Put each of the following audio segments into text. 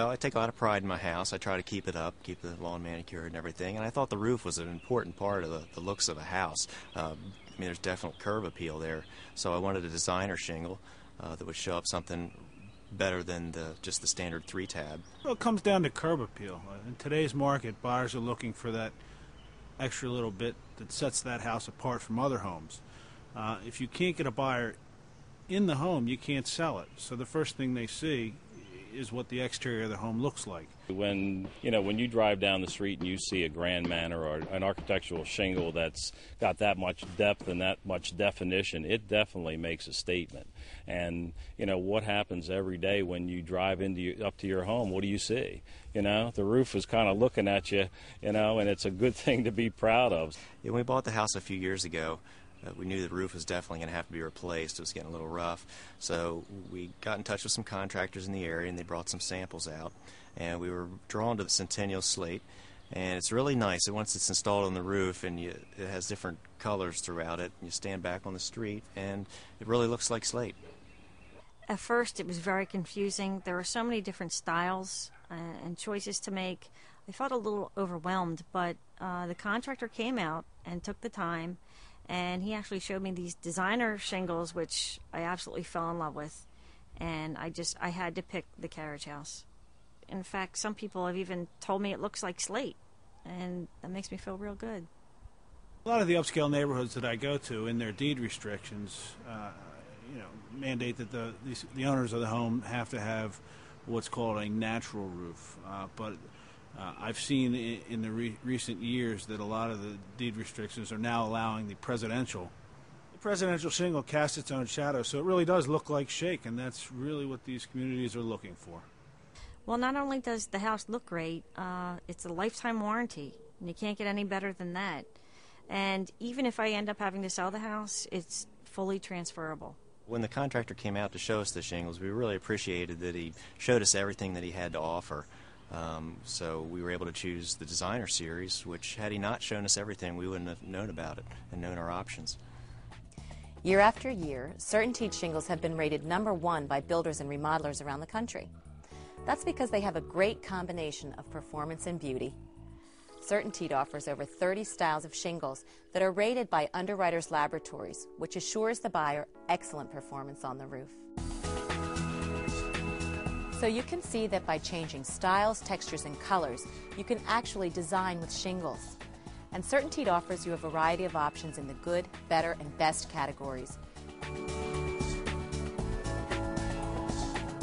Well, I take a lot of pride in my house. I try to keep it up, keep the lawn manicured and everything, and I thought the roof was an important part of the looks of a house. I mean, there's definite curb appeal there, so I wanted a designer shingle that would show up something better than just the standard 3-tab. Well, it comes down to curb appeal. In today's market, buyers are looking for that extra little bit that sets that house apart from other homes. If you can't get a buyer in the home, you can't sell it. So the first thing they see is what the exterior of the home looks like. When you drive down the street and you see a grand manner or an architectural shingle that's got that much depth and that much definition, it definitely makes a statement. And what happens every day when you drive up to your home? What do you see? The roof is kind of looking at you, and it's a good thing to be proud of. When we bought the house a few years ago, we knew the roof was definitely going to have to be replaced. It was getting a little rough. So we got in touch with some contractors in the area, and they brought some samples out. And we were drawn to the Centennial Slate. And it's really nice. And once it's installed on the roof, and it has different colors throughout it, you stand back on the street, and it really looks like slate. At first, it was very confusing. There were so many different styles and choices to make. I felt a little overwhelmed, but the contractor came out and took the time, and he actually showed me these designer shingles, which I absolutely fell in love with. And I had to pick the carriage house. In fact, some people have even told me it looks like slate, and that makes me feel real good. A lot of the upscale neighborhoods that I go to, in their deed restrictions, mandate that the owners of the home have to have what's called a natural roof. But I've seen in the recent years that a lot of the deed restrictions are now allowing the presidential shingle casts its own shadow, so it really does look like shake, and that's really what these communities are looking for. Well, not only does the house look great, it's a lifetime warranty, and you can't get any better than that. And even if I end up having to sell the house, it's fully transferable. When the contractor came out to show us the shingles, we really appreciated that he showed us everything that he had to offer. So we were able to choose the designer series, which had he not shown us everything, we wouldn't have known about it and known our options. Year after year, CertainTeed shingles have been rated #1 by builders and remodelers around the country. That's because they have a great combination of performance and beauty. CertainTeed offers over 30 styles of shingles that are rated by Underwriters Laboratories, which assures the buyer excellent performance on the roof. So you can see that by changing styles, textures, and colors, you can actually design with shingles. And CertainTeed offers you a variety of options in the good, better, and best categories.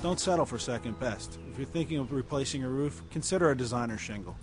Don't settle for second best. If you're thinking of replacing a roof, consider a designer shingle.